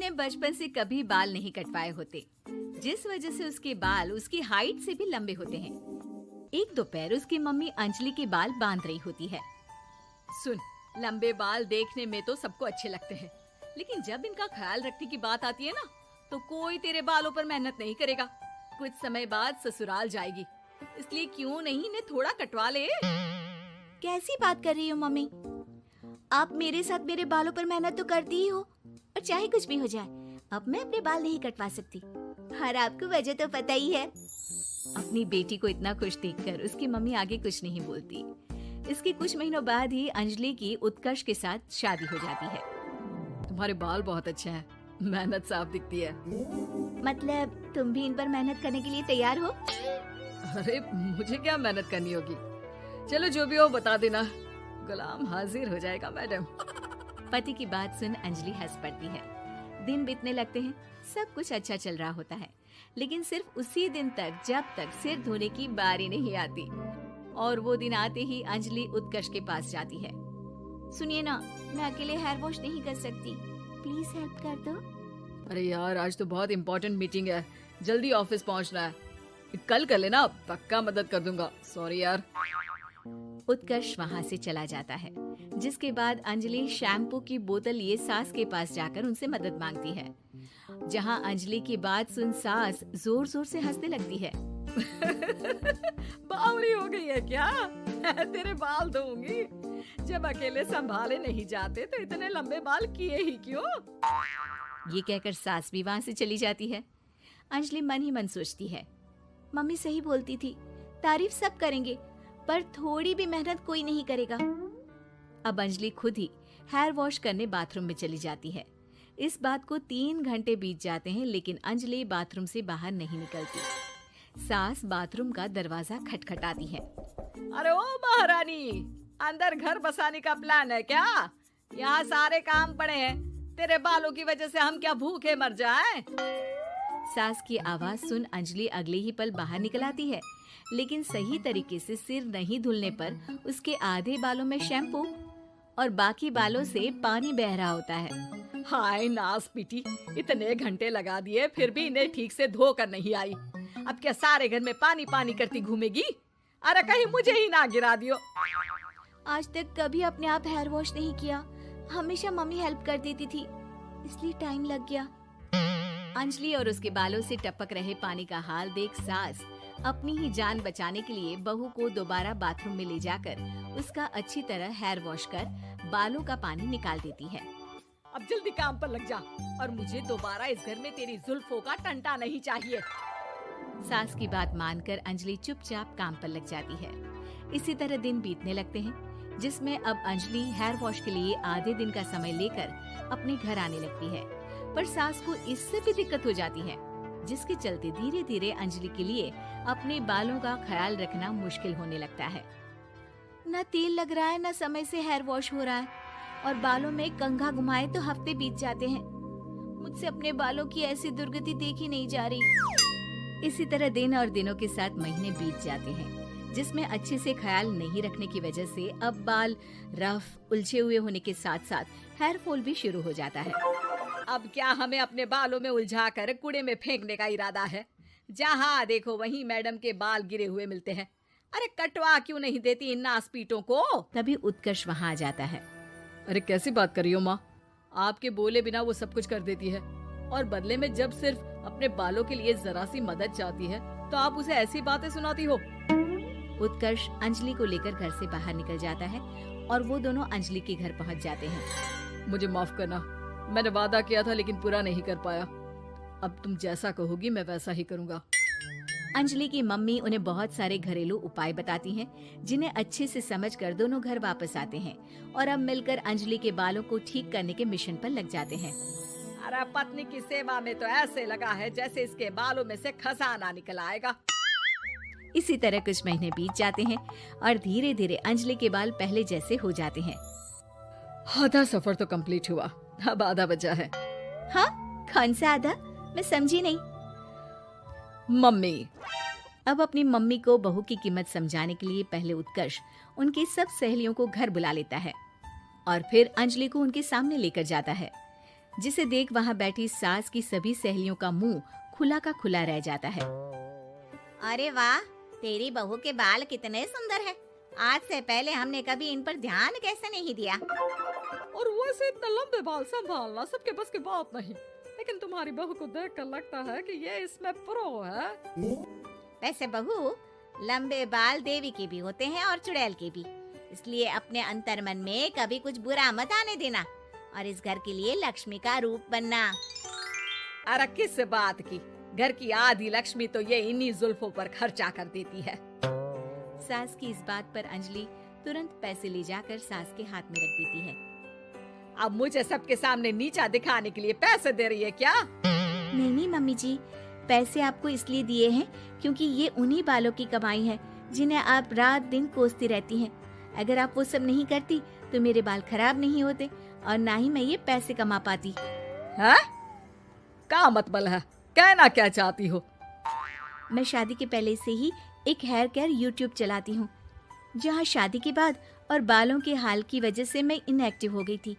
ने बचपन से कभी बाल नहीं कटवाए होते, जिस वजह से उसके बाल उसकी हाइट से भी लंबे होते हैं। एक दोपहर उसकी मम्मी अंजलि के बाल बांध रही होती है। सुन, लंबे बाल देखने में तो सबको अच्छे लगते हैं, लेकिन जब इनका ख्याल रखने की बात आती है ना, तो कोई तेरे बालों पर मेहनत नहीं करेगा। कुछ समय बाद ससुराल जाएगी, इसलिए क्यों नहीं इन्हें थोड़ा कटवा ले। कैसी बात कर रही हो मम्मी? आप मेरे साथ मेरे बालों पर मेहनत तो करती ही हो, और चाहे कुछ भी हो जाए, अब मैं अपने बाल नहीं कटवा सकती। और आपको वजह तो पता ही है। अपनी बेटी को इतना खुश देखकर उसकी मम्मी आगे कुछ नहीं बोलती। इसके कुछ महीनों बाद ही अंजलि की उत्कर्ष के साथ शादी हो जाती है। तुम्हारे बाल बहुत अच्छे हैं, मेहनत साफ दिखती है। मतलब तुम भी इन पर मेहनत करने के लिए तैयार हो? अरे मुझे क्या मेहनत करनी होगी, चलो जो भी हो बता देना, गुलाम हाजिर हो जाएगा मैडम। पति की बात सुन अंजलि हंस पड़ती है। दिन बीतने लगते हैं, सब कुछ अच्छा चल रहा होता है, लेकिन सिर्फ उसी दिन तक जब तक सिर धोने की बारी नहीं आती। और वो दिन आते ही अंजलि उत्कर्ष के पास जाती है। सुनिए ना, मैं अकेले हेयर वॉश नहीं कर सकती, प्लीज हेल्प कर दो। अरे यार, आज तो बहुत इम्पोर्टेंट मीटिंग है, जल्दी ऑफिस पहुंचना है, कल कर लेना, पक्का मदद कर दूंगा। सॉरी यार। उत्कर्ष वहाँ से चला जाता है, जिसके बाद अंजलि शैम्पू की बोतल लिए सास के पास जाकर उनसे मदद मांगती है। जहाँ अंजलि की बात सुन सास जोर जोर से हंसने लगती है। बावरी हो गई है क्या? तेरे बाल धोऊंगी, जब अकेले संभाले नहीं जाते तो इतने लंबे बाल किए ही क्यों? ये कहकर सास भी वहाँ से चली जाती है। अंजलि मन ही मन सोचती है, मम्मी सही बोलती थी, तारीफ सब करेंगे, पर थोड़ी भी मेहनत कोई नहीं करेगा। अब अंजलि खुद ही हेयर वॉश करने बाथरूम में चली जाती है। इस बात को 3 घंटे बीत जाते हैं, लेकिन अंजलि बाथरूम से बाहर नहीं निकलती। सास बाथरूम का दरवाजा खटखटाती है। अरे ओ महारानी, अंदर घर बसाने का प्लान है क्या? यहाँ सारे काम पड़े हैं, तेरे बालों की वजह से हम क्या भूखे मर जाएं? सास की आवाज सुन अंजलि अगले ही पल बाहर निकल आती है, लेकिन सही तरीके से सिर नहीं धुलने पर उसके आधे बालों में शैम्पू और बाकी बालों से पानी बह रहा होता है। हाय नास पीटी, इतने घंटे लगा दिए फिर भी इन्हें ठीक से धो कर नहीं आई। अब क्या सारे घर में पानी पानी करती घूमेगी? अरे कहीं मुझे ही ना गिरा दियो। आज तक कभी अपने आप हेयर वॉश नहीं किया, हमेशा मम्मी हेल्प कर देती थी, इसलिए टाइम लग गया। अंजलि और उसके बालों से टपक रहे पानी का हाल देख सास अपनी ही जान बचाने के लिए बहू को दोबारा बाथरूम में ले जाकर उसका अच्छी तरह हेयर वॉश कर बालों का पानी निकाल देती है। अब जल्दी काम पर लग जा, और मुझे दोबारा इस घर में तेरी जुल्फों का टंटा नहीं चाहिए। सास की बात मानकर अंजलि चुपचाप काम पर लग जाती है। इसी तरह दिन बीतने लगते हैं, जिसमें अब अंजलि हेयर वॉश के लिए आधे दिन का समय लेकर अपने घर आने लगती है, पर सास को इससे भी दिक्कत हो जाती है, जिसके चलते धीरे धीरे अंजलि के लिए अपने बालों का ख्याल रखना मुश्किल होने लगता है। न तेल लग रहा है, न समय से हेयर वॉश हो रहा है, और बालों में कंघा घुमाए तो हफ्ते बीत जाते हैं। मुझसे अपने बालों की ऐसी दुर्गति देखी नहीं जा रही। इसी तरह दिन और दिनों के साथ महीने बीत जाते हैं, जिसमें अच्छे से ख्याल नहीं रखने की वजह से अब बाल रफ उलझे हुए होने के साथ साथ हेयर फॉल भी शुरू हो जाता है। अब क्या हमें अपने बालों में उलझा कर कूड़े में फेंकने का इरादा है? जहाँ देखो वहीं मैडम के बाल गिरे हुए मिलते हैं। अरे कटवा क्यों नहीं देती इन नासपीटों को? तभी उत्कर्ष वहाँ आ जाता है। अरे कैसी बात कर रही हो माँ, आपके बोले बिना वो सब कुछ कर देती है, और बदले में जब सिर्फ अपने बालों के लिए जरा सी मदद चाहती है तो आप उसे ऐसी बातें सुनाती हो। उत्कर्ष अंजलि को लेकर घर से बाहर निकल जाता है और वो दोनों अंजलि के घर पहुंच जाते हैं। मुझे माफ करना, मैंने वादा किया था लेकिन पूरा नहीं कर पाया। अब तुम जैसा कहोगी मैं वैसा ही करूँगा। अंजलि की मम्मी उन्हें बहुत सारे घरेलू उपाय बताती हैं, जिन्हें अच्छे से समझकर दोनों घर वापस आते हैं और अब मिलकर अंजलि के बालों को ठीक करने के मिशन पर लग जाते हैं। अरे पत्नी की सेवा में तो ऐसे लगा है जैसे इसके बालों में से खजाना निकल आएगा। इसी तरह कुछ महीने बीत जाते हैं और धीरे धीरे अंजलि के बाल पहले जैसे हो जाते हैं। आधा सफर तो कंप्लीट हुआ, अब आधा बचा है। हाँ, कौन सा आधा? मैं समझी नहीं। मम्मी। अब अपनी मम्मी को बहू की कीमत समझाने के लिए पहले उत्कर्ष उनकी सब सहेलियों को घर बुला लेता है और फिर अंजलि को उनके सामने लेकर जाता है। जिसे देख वहाँ बैठी सास की सभी सहेलियों का मुंह खुला का खुला रह जाता है। अरे वाह, तेरी बहू के बाल कितने सुंदर हैं। आज से पहले हमने कभी इन पर ध्यान कैसे नहीं दिया। और वैसे इतने लंबे बाल संभालना सबके बस की बात नहीं, लेकिन तुम्हारी बहू को देखकर लगता है कि ये इसमें प्रो है। वैसे बहू, लंबे बाल देवी के भी होते हैं और चुड़ैल के भी, इसलिए अपने अंतर्मन में कभी कुछ बुरा मत आने देना और इस घर के लिए लक्ष्मी का रूप बनना। अरे किस बात की, घर की आधी लक्ष्मी तो ये इन्हीं जुल्फों पर खर्चा कर देती है। सास की इस बात पर अंजलि तुरंत पैसे ले जाकर सास के हाथ में रख देती है। अब मुझे सबके सामने नीचा दिखाने के लिए पैसे दे रही है क्या? नहीं मम्मी जी, पैसे आपको इसलिए दिए हैं क्योंकि ये उन्हीं बालों की कमाई है जिन्हें आप रात दिन कोसती रहती हैं। अगर आप वो सब नहीं करती तो मेरे बाल खराब नहीं होते और ना ही मैं ये पैसे कमा पाती। है? क्या मतलब है? कहना क्या चाहती हो? मैं शादी के पहले से ही एक हेयर केयर यूट्यूब चलाती हूँ, जहाँ शादी के बाद और बालों के हाल की वजह से मैं इनएक्टिव हो गई थी।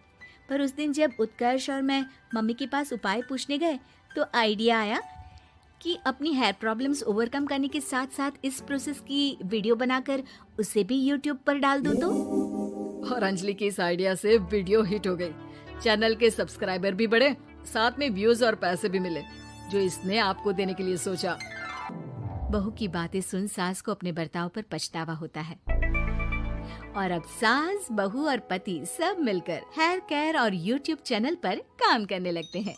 पर उस दिन जब उत्कर्ष और मैं मम्मी के पास उपाय पूछने गए तो आइडिया आया कि अपनी हेयर प्रॉब्लम्स ओवरकम करने के साथ साथ इस प्रोसेस की वीडियो बनाकर उसे भी यूट्यूब पर डाल दूँ तो। और अंजलि की इस आइडिया से वीडियो हिट हो गई, चैनल के सब्सक्राइबर भी बढ़े, साथ में व्यूज और पैसे भी मिले जो इसने आपको देने के लिए सोचा। बहू की बातें सुन सास को अपने बर्ताव पर पछतावा होता है और अब सास, बहू और पति सब मिलकर हेयर केयर और यूट्यूब चैनल पर काम करने लगते हैं।